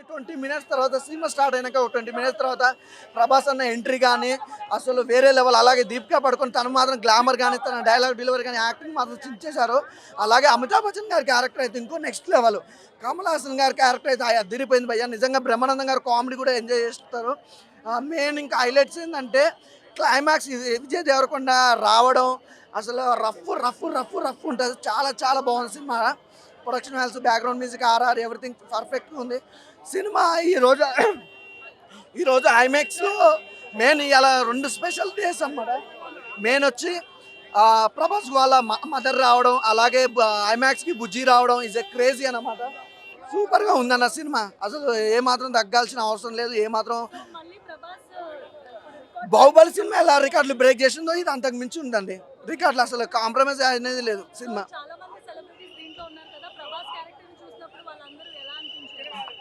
ఒక 20 మినిట్స్ తర్వాత cinema start అయినాక ఒక 20 మినిట్స్ తర్వాత ప్రభాస్ అన్న ఎంట్రీ కానీ అసలు వేరే లెవెల్. అలాగే దీపికా పడుకొని తను మాత్రం గ్లామర్ కానీ తన డైలాగ్ డెలివరీ కానీ యాక్టింగ్ మాత్రం చించేశారు. అలాగే అమితాబ్ బచ్చన్ గారి క్యారెక్టర్ అయితే ఇంకో నెక్స్ట్ లెవెల్. కమల్ హాసన్ గారి క్యారెక్టర్ అయితే అదిరిపోయింది భయ్య. నిజంగా బ్రహ్మానందం గారు కామెడీ కూడా ఎంజాయ్ చేస్తారు. మెయిన్ ఇంకా హైలైట్స్ ఏంటంటే క్లైమాక్స్ విజయ్ దేవరకొండ రావడం అసలు రఫ్ రఫ్ రఫ్ రఫ్ ఉంటుంది. చాలా చాలా బాగుంది సినిమా. Production values, background music, RR everything పర్ఫెక్ట్గా ఉంది సినిమా. ఈరోజు ఐమాక్స్లో మెయిన్ ఇలా 2 స్పెషల్ డేస్ అన్నమాట. మెయిన్ వచ్చి ప్రభాస్ వాళ్ళ మదర్ రావడం, అలాగే ఐమాక్స్కి బుజ్జి రావడం ఈజ్ ఎ క్రేజీ అన్నమాట. సూపర్గా ఉందన్న సినిమా. అసలు ఏమాత్రం తగ్గాల్సిన అవసరం లేదు. ఏమాత్రం బాహుబలి సినిమా ఎలా రికార్డులు బ్రేక్ చేసిందో ఇది అంతకు మించి ఉందండి. రికార్డులు అసలు కాంప్రమైజ్ అనేది లేదు సినిమా.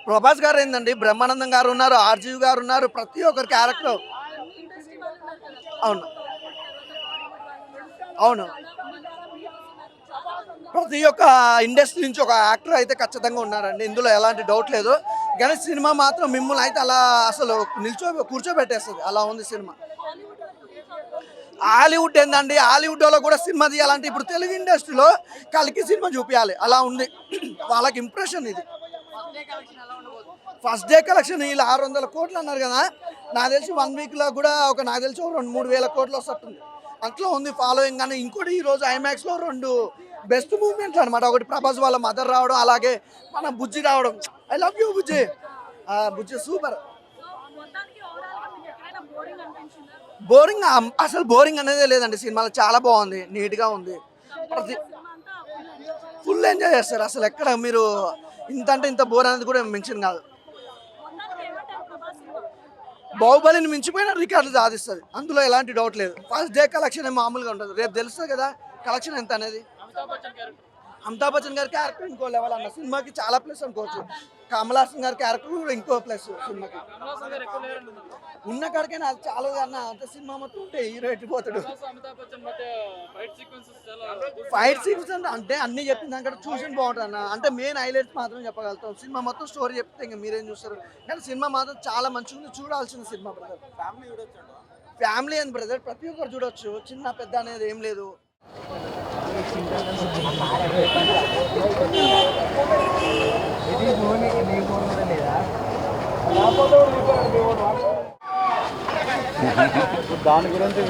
ప్రభాస్ గారు ఏందండి, బ్రహ్మానందం గారు ఉన్నారు, ఆర్జీవి గారు ఉన్నారు, ప్రతి ఒక్కరి క్యారెక్టర్. అవును అవును ప్రతి ఒక్క ఇండస్ట్రీ నుంచి ఒక యాక్టర్ అయితే ఖచ్చితంగా ఉన్నారండి, ఇందులో ఎలాంటి డౌట్ లేదు. కానీ సినిమా మాత్రం మిమ్మల్ని అయితే అలా అసలు కూర్చోబెట్టేస్తుంది, అలా ఉంది సినిమా. హాలీవుడ్ ఏందండి, హాలీవుడ్ లో కూడా సినిమా తీయాలంటే ఇప్పుడు తెలుగు ఇండస్ట్రీలో కలికి సినిమా చూపించాలి, అలా ఉంది వాళ్ళకి ఇంప్రెషన్. ఇది ఫస్ట్ డే కలెక్షన్ వీళ్ళు 600 కోట్లు అన్నారు కదా, నాకు తెలిసి 1 వీక్లో కూడా నాకు తెలిసి 2-3 వేల కోట్లు వస్తుంది, అట్లా ఉంది ఫాలోయింగ్. కానీ ఇంకోటి ఈరోజు ఐమాక్స్లో 2 బెస్ట్ మూమెంట్లు అనమాట. ఒకటి ప్రభాస్ వాళ్ళ మదర్ రావడం, అలాగే మన బుజ్జి రావడం. I love you Bujji. Bujji super. Boring అసలు బోరింగ్ అనేదే లేదండి సినిమాలో. చాలా బాగుంది, నీట్గా ఉంది. ప్రతి ఫుల్ ఎంజాయ్ చేస్తారు. అసలు ఎక్కడ మీరు ఇంత అంటే ఇంత బోర్ అనేది కూడా మెన్షన్ కాదు. బాహుబలిని మించిపోయిన రికార్డులు సాధిస్తుంది, అందులో ఎలాంటి డౌట్ లేదు. ఫస్ట్ డే కలెక్షన్ మామూలుగా ఉంటుంది, రేపు తెలుస్తుంది కదా కలెక్షన్ ఎంత అనేది. అమితాబ్ బచ్చన్ గారి క్యారెక్టర్ ఇంకో లెవెల్ అన్న, సినిమాకి చాలా ప్లస్ అనుకోవచ్చు. కమల్ హాసన్ గారి క్యారెక్టర్ కూడా ఇంకో ప్లస్ సినిమాకి. ఉన్న కాడికైనా అది చాలా అన్న, అంత సినిమా మొత్తం ఉంటే హీరో ఎట్టిపోతాడు. ఫైట్ సీక్వెన్స్ అంటే అన్ని చెప్పిన దానికంటే చూసి బాగుంటుంది అన్న. అంటే మెయిన్ హైలైట్స్ మాత్రం చెప్పగలుగుతాం. సినిమా మొత్తం స్టోరీ చెప్తే ఇంకా మీరేం చూస్తారు. కానీ సినిమా మాత్రం చాలా మంచిగా ఉంది, చూడాల్సిన సినిమా బ్రదర్. ఫ్యామిలీ అని బ్రదర్ ప్రతి ఒక్కరు చూడొచ్చు, చిన్న పెద్ద అనేది ఏం లేదు. దాని గురించి